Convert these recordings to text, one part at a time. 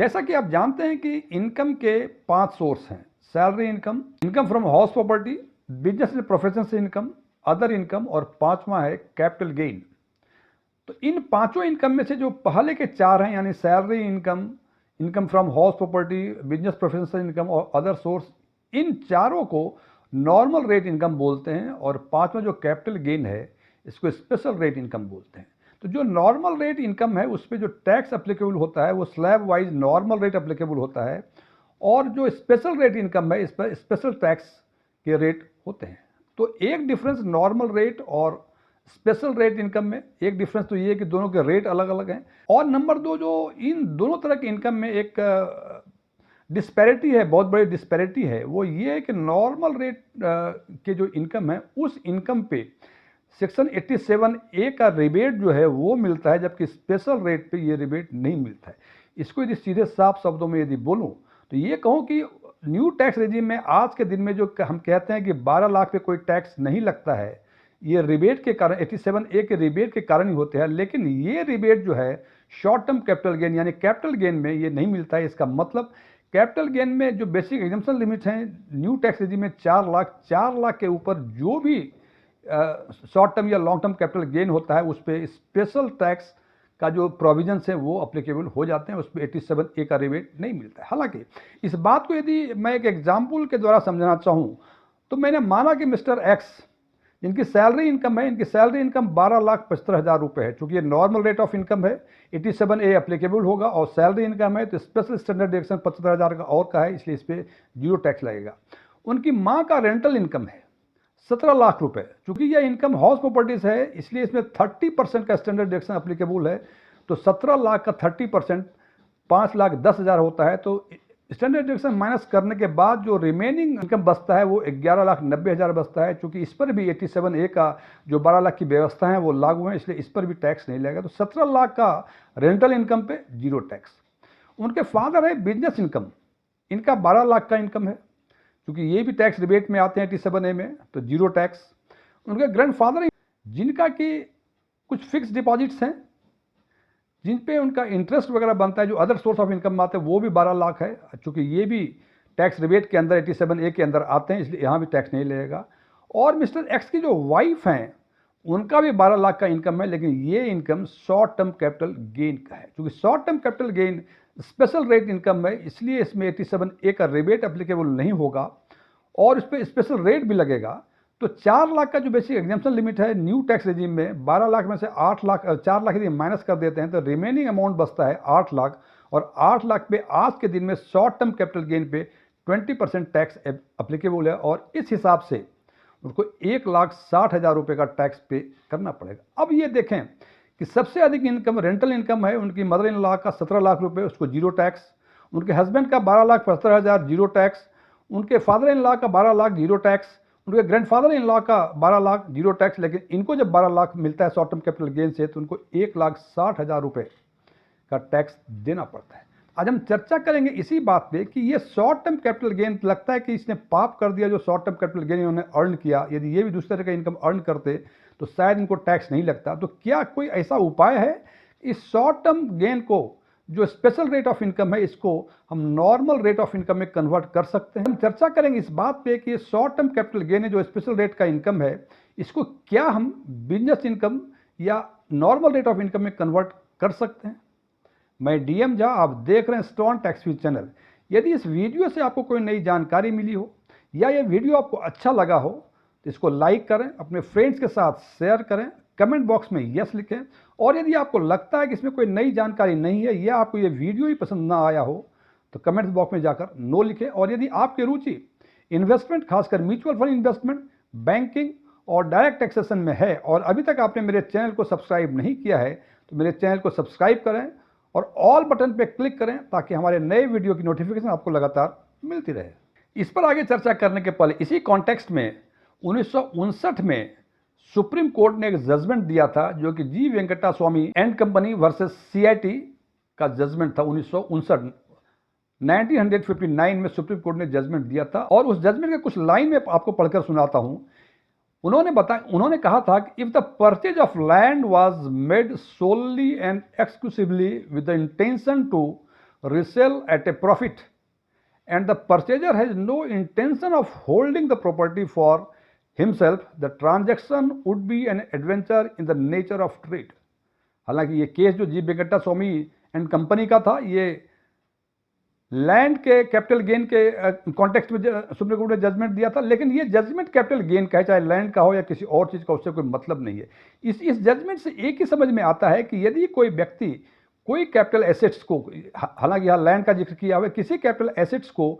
जैसा कि आप जानते हैं कि इनकम के 5 सोर्स हैं। Salary income, income from house property, business and profession से इनकम, अदर इनकम और 5वां है कैपिटल गेन। तो इन पांचों इनकम में से जो पहले के 4 हैं यानी salary income, income from house property, business professional income और अदर सोर्स, इन चारों को नॉर्मल रेट इनकम बोलते हैं और 5वां जो कैपिटल गेन है इसको स्पेशल रेट इनकम बोलते हैं। तो जो नॉर्मल रेट इनकम है उस पर जो टैक्स अप्लीकेबल होता है वो slab wise normal rate applicable होता है और जो स्पेशल रेट इनकम है इस पर स्पेशल टैक्स के रेट होते हैं। तो एक डिफरेंस नॉर्मल रेट और स्पेशल रेट इनकम में एक डिफरेंस तो ये है कि दोनों के रेट अलग अलग हैं। और नंबर 2, जो इन दोनों तरह के इनकम में एक डिस्पैरिटी है, बहुत बड़ी डिस्पैरिटी है, वो ये है कि नॉर्मल रेट के जो इनकम है उस इनकम पे सेक्शन 87A का रिबेट जो है वो मिलता है, जबकि स्पेशल रेट पे ये रिबेट नहीं मिलता है। इसको यदि सीधे साफ शब्दों में यदि बोलूं तो ये कहूं कि न्यू टैक्स रेजिम में आज के दिन में जो हम कहते हैं कि 12 लाख पे कोई टैक्स नहीं लगता है, ये रिबेट के कारण 87A के रिबेट के कारण ही होते हैं। लेकिन ये रिबेट जो है शॉर्ट टर्म कैपिटल गेन यानी कैपिटल गेन में ये नहीं मिलता है। इसका मतलब कैपिटल गेन में जो बेसिक एग्जम्पशन लिमिट है न्यू टैक्स रेजिम में 4 लाख के ऊपर जो भी शॉर्ट टर्म या लॉन्ग टर्म कैपिटल गेन होता है उस पर स्पेशल टैक्स का जो प्रोविजंस है वो अप्लीकेबल हो जाते हैं, उस पर 87A का रिबेट नहीं मिलता है। हालांकि इस बात को यदि मैं एक एग्जाम्पल के द्वारा समझाना चाहूँ तो मैंने माना कि मिस्टर एक्स जिनकी सैलरी इनकम है, इनकी सैलरी इनकम 12,75,000 रुपये है। चूंकि ये नॉर्मल रेट ऑफ इनकम है 87A अप्लीकेबल होगा और सैलरी इनकम है तो स्पेशल स्टैंडर्ड डिडक्शन 75,000 का और का है, इसलिए इस पर 0 टैक्स लगेगा। उनकी माँ का रेंटल इनकम है 17 लाख रुपए। चूंकि यह इनकम हाउस प्रॉपर्टीज है इसलिए इसमें 30% का स्टैंडर्ड डिडक्शन अप्लीकेबल है। तो 17 लाख का 30% 5,10,000 होता है। तो स्टैंडर्ड डिडक्शन माइनस करने के बाद जो रिमेनिंग इनकम बचता है वो 11,90,000 बचता है। चूंकि इस पर भी 87A का जो 12 लाख की व्यवस्था है वो लागू है, इसलिए इस पर भी टैक्स नहीं लगेगा। तो 17 लाख का रेंटल इनकम पे 0 टैक्स। उनके फादर है बिजनेस इनकम, इनका 12 लाख का इनकम है, क्योंकि ये भी टैक्स रिबेट में आते हैं 87A में, तो 0 टैक्स। उनके ग्रैंडफादर जिनका कि कुछ फिक्स डिपॉजिट्स हैं जिन पे उनका इंटरेस्ट वगैरह बनता है, जो अदर सोर्स ऑफ इनकम आते हैं, वो भी 12 लाख है। चूंकि ये भी टैक्स रिबेट के अंदर 87A के अंदर आते हैं, इसलिए यहाँ भी टैक्स नहीं लगेगा। और मिस्टर एक्स की जो वाइफ हैं उनका भी 12 लाख का इनकम है, लेकिन ये income short term capital gain का है। क्योंकि short term capital gain special rate income है, इसलिए इसमें 87A का रिबेट एप्लीकेबल नहीं होगा और इस पर स्पेशल रेट भी लगेगा। तो 4 लाख का जो बेसिक एग्जाम्पशन लिमिट है न्यू टैक्स रेजिम में, 12 लाख में से 4 लाख यदि माइनस कर देते हैं तो रिमेनिंग अमाउंट बचता है 8 लाख। और 8 लाख पे आज के दिन में शॉर्ट टर्म कैपिटल गेन पे 20% टैक्स अप्लीकेबल है और इस हिसाब से उनको 1,60,000 रुपये का टैक्स पे करना पड़ेगा। अब ये देखें कि सबसे अधिक इनकम रेंटल इनकम है उनकी मदर इन लॉ का 17 लाख रुपये, उसको 0 टैक्स। उनके हस्बैंड का 12,75,000 0 टैक्स। उनके फादर इन लॉ का 12 लाख 0 टैक्स। उनके ग्रैंडफादर इन लॉ का 12 लाख 0 टैक्स। लेकिन इनको जब 12 लाख मिलता है शॉर्ट टर्म कैपिटल गेन से तो उनको 1,60,000 रुपये का टैक्स देना पड़ता है। आज हम चर्चा करेंगे इसी बात पे कि ये शॉर्ट टर्म कैपिटल गेन लगता है कि इसने पाप कर दिया जो शॉर्ट टर्म कैपिटल गेन इन्होंने अर्न किया। यदि ये भी दूसरे तरह का इनकम अर्न करते तो शायद इनको टैक्स नहीं लगता। तो क्या कोई ऐसा उपाय है इस शॉर्ट टर्म गेन को, जो स्पेशल रेट ऑफ इनकम है, इसको हम नॉर्मल रेट ऑफ इनकम में कन्वर्ट कर सकते हैं? हम चर्चा करेंगे इस बात पे कि शॉर्ट टर्म कैपिटल गेन है जो स्पेशल रेट का इनकम है, इसको क्या हम बिजनेस इनकम या नॉर्मल रेट ऑफ इनकम में कन्वर्ट कर सकते हैं। मैं DM झा, आप देख रहे हैं स्टोन टैक्स फ्री चैनल। यदि इस वीडियो से आपको कोई नई जानकारी मिली हो या ये वीडियो आपको अच्छा लगा हो तो इसको लाइक करें, अपने फ्रेंड्स के साथ शेयर करें, कमेंट बॉक्स में यस लिखें। और यदि आपको लगता है कि इसमें कोई नई जानकारी नहीं है या आपको ये वीडियो ही पसंद ना आया हो तो कमेंट बॉक्स में जाकर नो लिखें। और यदि आपकी रुचि इन्वेस्टमेंट, खासकर म्यूचुअल फंड इन्वेस्टमेंट, बैंकिंग और डायरेक्ट टैक्सेशन में है और अभी तक आपने मेरे चैनल को सब्सक्राइब नहीं किया है तो मेरे चैनल को सब्सक्राइब करें और ऑल बटन पे क्लिक करें ताकि हमारे नए वीडियो की नोटिफिकेशन आपको लगातार मिलती रहे। इस पर आगे चर्चा करने के पहले इसी कॉन्टेक्स्ट में 1959 में सुप्रीम कोर्ट ने एक जजमेंट दिया था जो कि जी वेंकटा स्वामी एंड कंपनी वर्सेस CIT का जजमेंट था। 1959 में सुप्रीम कोर्ट ने जजमेंट दिया था और उस जजमेंट के कुछ लाइन में आपको पढ़कर सुनाता हूं। उन्होंने कहा था कि if the purchase of land was made solely and exclusively with the intention to resell at a profit and the purchaser has no intention of holding the property for himself, the transaction would be an adventure in the nature of trade. हालांकि ये case जो जी वेंकटा स्वामी and company का था, ये land के capital gain के context में supreme court ने जजमेंट दिया था, लेकिन ये जजमेंट कैपिटल गेन का है, चाहे लैंड का हो या किसी और चीज़ का, उससे कोई मतलब नहीं है। इस जजमेंट से एक ही समझ में आता है कि यदि कोई व्यक्ति कोई कैपिटल एसेट्स को, हालांकि यहाँ लैंड का जिक्र किया हुआ है, किसी कैपिटल एसेट्स को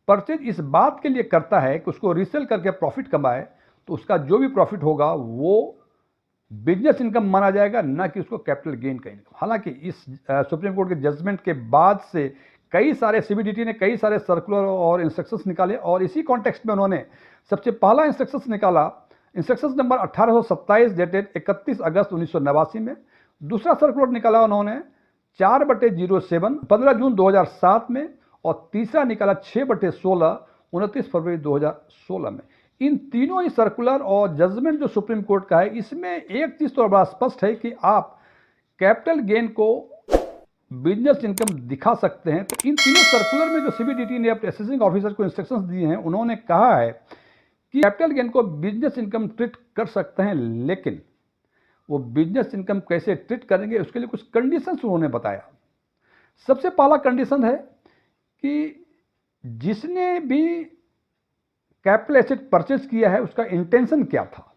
परचेज इस बात के लिए करता है कि उसको रीसेल करके प्रॉफिट कमाए, तो उसका जो भी प्रॉफिट होगा वो बिजनेस इनकम माना जाएगा, ना कि उसको कैपिटल गेन का इनकम। हालांकि इस सुप्रीम कोर्ट के जजमेंट के बाद से कई सारे सीबीडीटी ने कई सारे सर्कुलर और इंस्ट्रक्शंस निकाले, और इसी कॉन्टेक्स्ट में उन्होंने सबसे पहला इंस्ट्रक्शंस निकाला, इंस्ट्रक्शंस नंबर 1827 डेटेड 31 अगस्त 1989 में। दूसरा सर्कुलर निकाला उन्होंने 4/07 15 जून 2007 में, और तीसरा निकाला 6/16 29 फरवरी 2016 में। इन तीनों ही सर्कुलर और जजमेंट जो सुप्रीम कोर्ट का है, इसमें एक चीज़ तो बड़ा स्पष्ट है कि आप कैपिटल गेन को बिजनेस इनकम दिखा सकते हैं। तो इन तीनों सर्कुलर में जो सीबीडीटी ने अपने असेसिंग ऑफिसर को इंस्ट्रक्शंस दिए हैं, उन्होंने कहा है कि कैपिटल गेन को बिजनेस इनकम ट्रीट कर सकते हैं, लेकिन वो बिजनेस इनकम कैसे ट्रीट करेंगे उसके लिए कुछ कंडीशंस उन्होंने बताया। सबसे पहला कंडीशन है कि जिसने भी कैपिटल एसेट परचेज किया है उसका इंटेंशन क्या था,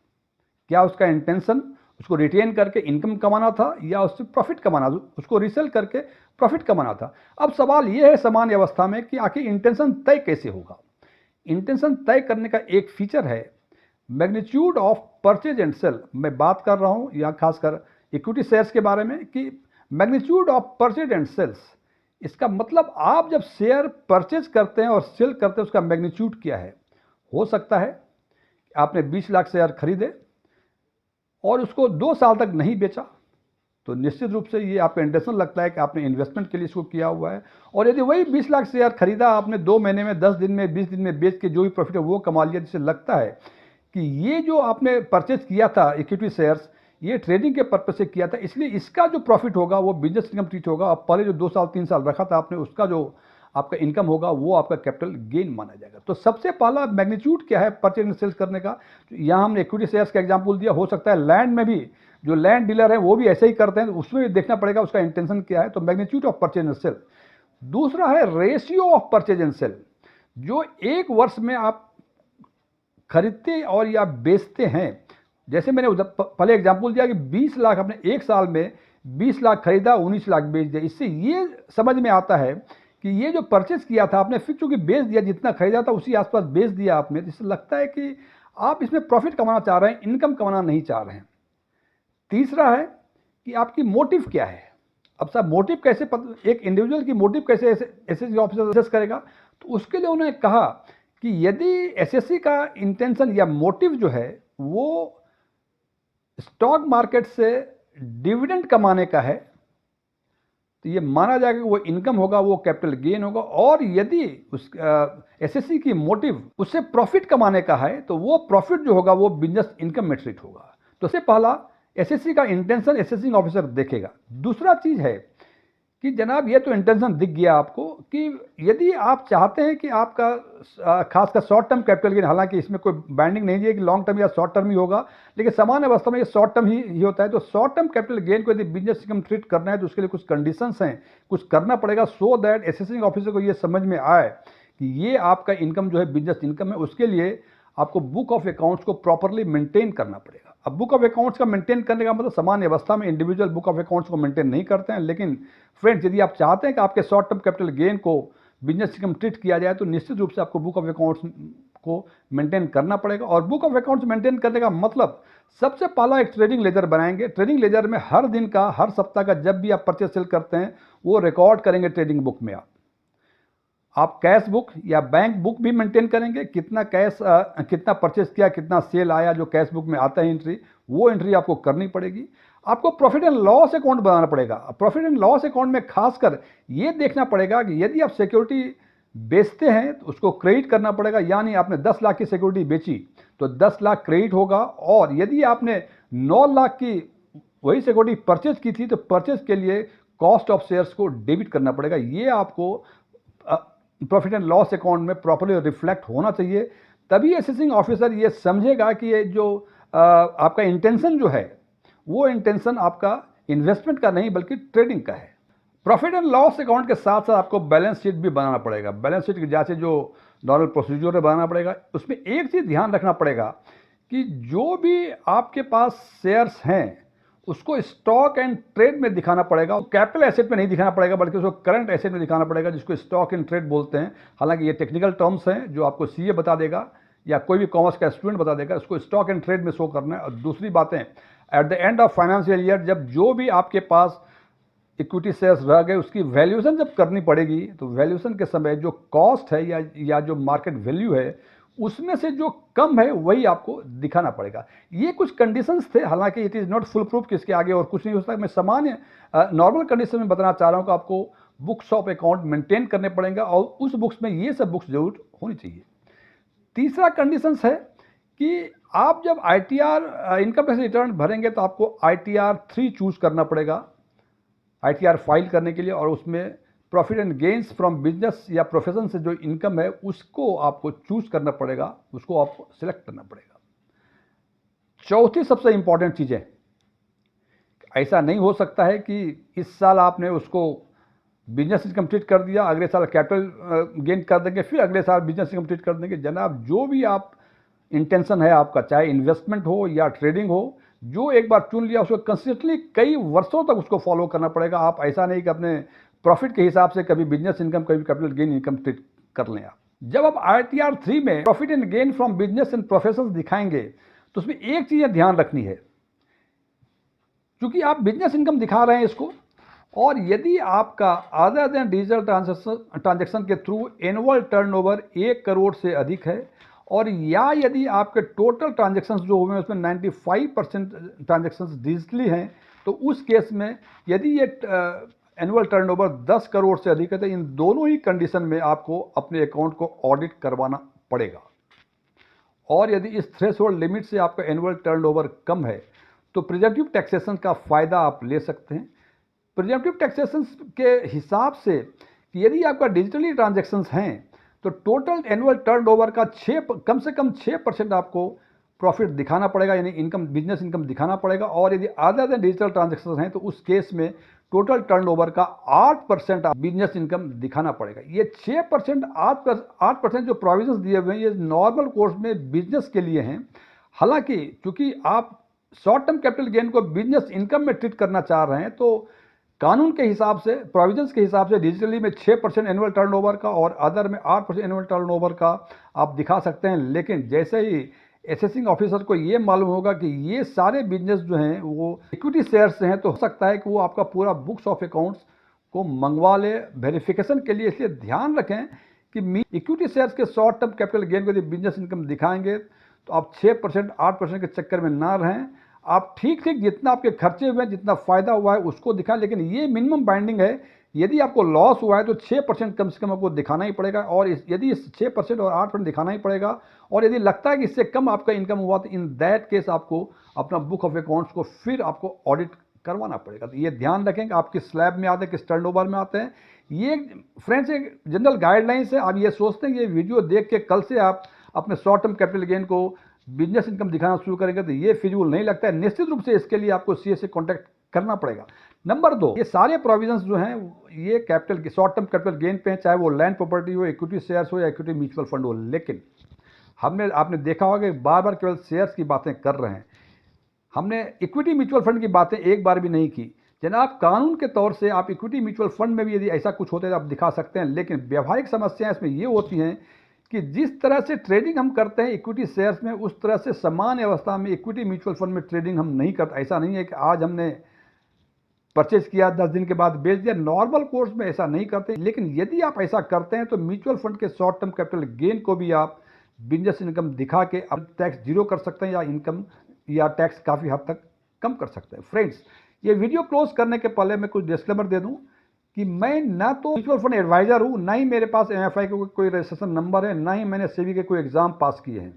क्या उसका इंटेंशन उसको रिटेन करके इनकम कमाना था या उससे प्रॉफिट कमाना, उसको रीसेल करके प्रॉफिट कमाना था। अब सवाल यह है सामान्य अवस्था में कि आखिर इंटेंशन तय कैसे होगा। इंटेंशन तय करने का एक फीचर है magnitude of purchase and sale. मैं बात कर रहा हूं या खासकर इक्विटी शेयर्स के बारे में कि magnitude of purchase and sales, इसका मतलब आप जब शेयर परचेज करते हैं और सेल करते हैं उसका मैग्नीट्यूड क्या है। हो सकता है आपने 20 लाख शेयर खरीदे और उसको 2 साल तक नहीं बेचा, तो निश्चित रूप से ये आपका इंटेंशन लगता है कि आपने इन्वेस्टमेंट के लिए इसको किया हुआ है। और यदि वही 20 लाख शेयर खरीदा आपने 2 महीने में, 10 दिन में, 20 दिन में बेच के जो भी प्रॉफिट है वो कमा लिया, जिससे लगता है कि ये जो आपने परचेज किया था इक्विटी शेयर्स, ये ट्रेडिंग के पर्पज से किया था, इसलिए इसका जो प्रॉफिट होगा वो बिजनेस इनकम ट्रीट होगा। और पहले जो 2 साल 3 साल रखा था आपने, उसका जो आपका इनकम होगा वो आपका कैपिटल गेन माना जाएगा। तो सबसे पहला मैग्नीट्यूड क्या है परचेज एंड सेल्स करने का, यहाँ हमने इक्विटी शेयर्स का एग्जांपल दिया। हो सकता है लैंड में भी जो लैंड डीलर है वो भी ऐसे ही करते हैं, उसमें भी देखना पड़ेगा उसका इंटेंशन क्या है। तो magnitude of purchase and sale. दूसरा है ratio of purchase and sale. जो एक वर्ष में आप खरीदते और या बेचते हैं, जैसे मैंने पहले एग्जाम्पल दिया कि 20 लाख आपने एक साल में 20 लाख खरीदा, 19 लाख बेच दिया। इससे ये समझ में आता है कि ये जो परचेज किया था आपने फिर चूंकि बेच दिया, जितना खरीदा था उसी आसपास बेच दिया आपने, तो इससे लगता है कि आप इसमें प्रॉफिट कमाना चाह रहे हैं, इनकम कमाना नहीं चाह रहे हैं। तीसरा है कि आपकी मोटिव क्या है। अब साहब मोटिव कैसे एक इंडिविजुअल की मोटिव कैसे एसएससी ऑफिसर असेस करेगा, तो उसके लिए उन्होंने कहा कि यदि एसएससी का इंटेंशन या मोटिव जो है वो स्टॉक मार्केट से डिविडेंड कमाने का है, तो ये माना जाएगा कि वो इनकम होगा, वो कैपिटल गेन होगा। और यदि उस एसएससी की मोटिव उससे प्रॉफिट कमाने का है, तो वो प्रॉफिट जो होगा वो बिजनेस इनकम में ट्रीट होगा। तो सबसे पहला एसएससी का इंटेंशन एसेसिंग ऑफिसर देखेगा। दूसरा चीज है कि जनाब ये तो इंटेंशन दिख गया आपको कि यदि आप चाहते हैं कि आपका खासकर शॉर्ट टर्म कैपिटल गेन, हालांकि इसमें कोई बाइंडिंग नहीं है कि लॉन्ग टर्म या शॉर्ट टर्म ही होगा, लेकिन सामान्य अवस्था में ये शॉर्ट टर्म ही होता है। तो शॉर्ट टर्म कैपिटल गेन को यदि बिजनेस इनकम ट्रीट करना है तो उसके लिए कुछ कंडीशंस हैं, कुछ करना पड़ेगा, सो दैट एसेसिंग ऑफिसर को ये समझ में आए कि ये आपका इनकम जो है बिजनेस इनकम है। उसके लिए आपको बुक ऑफ अकाउंट्स को प्रॉपरली मेंटेन करना पड़ेगा। अब बुक ऑफ अकाउंट्स का मेंटेन करने का मतलब सामान्य अवस्था में इंडिविजुअल बुक ऑफ अकाउंट्स को मेंटेन नहीं करते हैं, लेकिन फ्रेंड्स यदि आप चाहते हैं कि आपके शॉर्ट टर्म कैपिटल गेन को बिजनेस इनकम ट्रीट किया जाए तो निश्चित रूप से आपको बुक ऑफ अकाउंट्स को मेंटेन करना पड़ेगा। और बुक ऑफ अकाउंट्स मेंटेन करने का मतलब सबसे पहला एक ट्रेडिंग लेजर बनाएंगे। ट्रेडिंग लेजर में हर दिन का, हर सप्ताह का जब भी आप परचेज सेल करते हैं वो रिकॉर्ड करेंगे ट्रेडिंग बुक में। आप कैश बुक या बैंक बुक भी मेंटेन करेंगे, कितना कैश कितना परचेज किया, कितना सेल आया, जो कैश बुक में आता है एंट्री, वो एंट्री आपको करनी पड़ेगी। आपको प्रॉफिट एंड लॉस अकाउंट बनाना पड़ेगा। प्रॉफिट एंड लॉस अकाउंट में खासकर ये देखना पड़ेगा कि यदि आप सिक्योरिटी बेचते हैं तो उसको क्रेडिट करना पड़ेगा, यानी आपने 10 लाख की सिक्योरिटी बेची तो 10 लाख क्रेडिट होगा। और यदि आपने 9 लाख की वही सिक्योरिटी परचेज की थी तो परचेज के लिए कॉस्ट ऑफ शेयर्स को डेबिट करना पड़ेगा। ये आपको प्रॉफिट एंड लॉस अकाउंट में प्रॉपर्ली रिफ्लेक्ट होना चाहिए, तभी असेसिंग ऑफिसर ये समझेगा कि ये जो आपका इंटेंशन जो है वो इंटेंशन आपका इन्वेस्टमेंट का नहीं बल्कि ट्रेडिंग का है। प्रॉफिट एंड लॉस अकाउंट के साथ साथ आपको बैलेंस शीट भी बनाना पड़ेगा। बैलेंस शीट जैसे जो नॉर्मल प्रोसीजर है बनाना पड़ेगा। उसमें एक चीज़ ध्यान रखना पड़ेगा कि जो भी आपके पास शेयर्स हैं उसको स्टॉक एंड ट्रेड में दिखाना पड़ेगा। कैपिटल एसेट में नहीं दिखाना पड़ेगा बल्कि उसको करंट एसेट में दिखाना पड़ेगा, जिसको स्टॉक एंड ट्रेड बोलते हैं। हालांकि ये टेक्निकल टर्म्स हैं जो आपको सीए बता देगा या कोई भी कॉमर्स का स्टूडेंट बता देगा। उसको स्टॉक एंड ट्रेड में शो करना है। और दूसरी बातें, at the end of financial year जब जो भी आपके पास इक्विटी शेयर्स रह गए उसकी वैल्यूएशन जब करनी पड़ेगी, तो वैल्यूएशन के समय जो कॉस्ट है या जो मार्केट वैल्यू है उसमें से जो कम है वही आपको दिखाना पड़ेगा। ये कुछ कंडीशंस थे, हालांकि it is not full proof कि इसके आगे और कुछ नहीं हो सकता। मैं सामान्य नॉर्मल कंडीशन में बताना चाह रहा हूँ कि आपको बुक्स ऑफ अकाउंट मेंटेन करने पड़ेंगे और उस बुक्स में ये सब बुक्स जरूर होनी चाहिए। तीसरा कंडीशंस है कि आप जब ITR इनकम टैक्स रिटर्न भरेंगे तो आपको ITR 3 चूज करना पड़ेगा ITR फाइल करने के लिए, और उसमें profit and gains from business या प्रोफेशन से जो इनकम है उसको आपको चूज करना पड़ेगा, उसको आपको सिलेक्ट करना पड़ेगा। चौथी सबसे इंपॉर्टेंट चीज़ है, ऐसा नहीं हो सकता है कि इस साल आपने उसको बिजनेस इनकम ट्रीट कर दिया, अगले साल कैपिटल गेन कर देंगे, फिर अगले साल बिजनेस इनकम ट्रीट कर देंगे। जनाब, जो भी आप इंटेंशन है आपका, चाहे इन्वेस्टमेंट हो या ट्रेडिंग हो, जो एक बार चुन लिया उसको कंसिस्टेंटली कई वर्षों तक उसको फॉलो करना पड़ेगा। आप ऐसा नहीं कि अपने प्रॉफिट के हिसाब से कभी बिजनेस इनकम कभी कैपिटल गेन इनकम ट्रीट कर लें आप। जब आप ITR 3 में profit and gain from business and professions दिखाएंगे तो उसमें एक चीज़ ध्यान रखनी है, क्योंकि आप बिजनेस इनकम दिखा रहे हैं इसको, और यदि आपका अदर देन डिजिटल ट्रांजैक्शन के थ्रू एनुअल टर्नओवर 1 करोड़ से अधिक है, और या यदि आपके टोटल ट्रांजैक्शंस जो हुए हैं उसमें 95% ट्रांजैक्शंस डिजिटली हैं, तो उस केस में यदि ये एनुअल टर्नओवर 10 करोड़ से अधिक है तो इन दोनों ही कंडीशन में आपको अपने अकाउंट को ऑडिट करवाना पड़ेगा। और यदि इस थ्रेशोल्ड लिमिट से आपका एनुअल टर्नओवर कम है तो प्रिजम्पटिव टैक्सेशन का फ़ायदा आप ले सकते हैं। प्रिजम्पटिव टैक्सेशन के हिसाब से यदि आपका डिजिटली ट्रांजैक्शंस हैं तो टोटल एनुअल टर्नओवर का कम से कम 6% आपको प्रॉफिट दिखाना पड़ेगा, यानी इनकम, बिजनेस इनकम दिखाना पड़ेगा। और यदि अदर देन डिजिटल ट्रांजैक्शंस हैं तो उस केस में टोटल टर्नओवर का 8% बिजनेस इनकम दिखाना पड़ेगा। ये 6%, 8% जो प्रोविजंस दिए हुए हैं ये नॉर्मल कोर्स में बिजनेस के लिए हैं। हालांकि क्योंकि आप शॉर्ट टर्म कैपिटल गेन को बिजनेस इनकम में ट्रीट करना चाह रहे हैं तो कानून के हिसाब से, प्रोविजंस के हिसाब से डिजिटली में 6% एनुअल टर्नओवर का और अदर में 8% एनुअल टर्नओवर का आप दिखा सकते हैं। लेकिन जैसे ही असेसिंग ऑफिसर को ये मालूम होगा कि ये सारे बिजनेस जो हैं वो इक्विटी शेयर्स हैं, तो हो सकता है कि वो आपका पूरा बुक्स ऑफ अकाउंट्स को मंगवा ले वेरिफिकेशन के लिए। इसलिए ध्यान रखें कि इक्विटी शेयर्स के शॉर्ट टर्म कैपिटल गेन को यदि बिजनेस इनकम दिखाएंगे तो आप 6%, 8% के चक्कर में ना रहें। आप ठीक ठीक जितना आपके खर्चे हुए हैं, जितना फ़ायदा हुआ है उसको दिखाएं, लेकिन ये मिनिमम बाइंडिंग है। यदि आपको लॉस हुआ है तो 6% कम से कम आपको दिखाना ही पड़ेगा, और यदि 6% और 8% दिखाना ही पड़ेगा। और यदि लगता है कि इससे कम आपका इनकम हुआ तो इन दैट केस आपको अपना बुक ऑफ अकाउंट्स को फिर आपको ऑडिट करवाना पड़ेगा। तो ये ध्यान रखें कि आप किस स्लैब में आते हैं, किस टर्नओवर में आते हैं। ये फ्रेंड्स एक जनरल गाइडलाइंस है। आप ये सोचते हैं कि ये वीडियो देख के कल से आप अपने शॉर्ट टर्म कैपिटल गेन को बिजनेस इनकम दिखाना शुरू करेंगे तो ये फिजूल नहीं लगता है। निश्चित रूप से इसके लिए आपको सीए से कॉन्टैक्ट करना पड़ेगा। नंबर 2, ये सारे प्रोविजंस जो हैं ये capital short term capital gain पे हैं, चाहे वो लैंड प्रॉपर्टी हो, इक्विटी शेयर्स हो या इक्विटी म्यूचुअल फंड हो। लेकिन आपने देखा होगा कि बार बार केवल शेयर्स की बातें कर रहे हैं, हमने इक्विटी म्यूचुअल फंड की बातें एक बार भी नहीं की। जनाब, कानून के तौर से आप इक्विटी म्यूचुअल फंड में भी यदि ऐसा कुछ होता है तो आप दिखा सकते हैं, लेकिन व्यवहारिक समस्याएं इसमें ये होती हैं कि जिस तरह से ट्रेडिंग हम करते हैं इक्विटी शेयर्स में, उस तरह से सामान्य अवस्था में इक्विटी म्यूचुअल फंड में ट्रेडिंग हम नहीं करते। ऐसा नहीं है कि आज हमने परचेज किया 10 दिन के बाद बेच दिया, नॉर्मल कोर्स में ऐसा नहीं करते। लेकिन यदि आप ऐसा करते हैं तो म्यूचुअल फंड के शॉर्ट टर्म कैपिटल गेन को भी आप बिजनेस इनकम दिखा के अब टैक्स जीरो कर सकते हैं, या इनकम या टैक्स काफ़ी हद तक कम कर सकते हैं। फ्रेंड्स, ये वीडियो क्लोज करने के पहले मैं कुछ डिस्क्लेमर दे दूं कि मैं ना तो म्यूचुअल फंड एडवाइजर हूं, ना ही मेरे पास MFI का कोई रजिस्ट्रेशन नंबर है, ना ही मैंने सेबी के कोई एग्जाम पास किए हैं,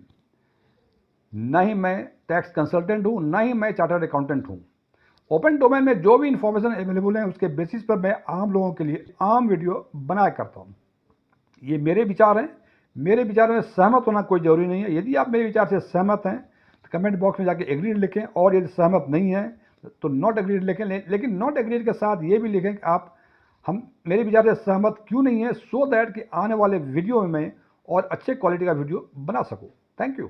ना ही मैं टैक्स कंसल्टेंट हूं, ना ही मैं चार्टर्ड अकाउंटेंट हूं। ओपन डोमेन में जो भी इंफॉर्मेशन अवेलेबल है उसके बेसिस पर मैं आम लोगों के लिए आम वीडियो बनाया करता हूँ। ये मेरे विचार हैं, मेरे विचार में सहमत होना कोई ज़रूरी नहीं है। यदि आप मेरे विचार से सहमत हैं तो कमेंट बॉक्स में जाके एग्रीड लिखें, और यदि सहमत नहीं है तो नॉट एग्रीड लिखें। लेकिन नॉट एग्रीड के साथ ये भी लिखें कि आप हम मेरे विचार से सहमत क्यों नहीं है, सो दैट कि आने वाले वीडियो में मैं और अच्छे क्वालिटी का वीडियो बना सकूँ। Thank you.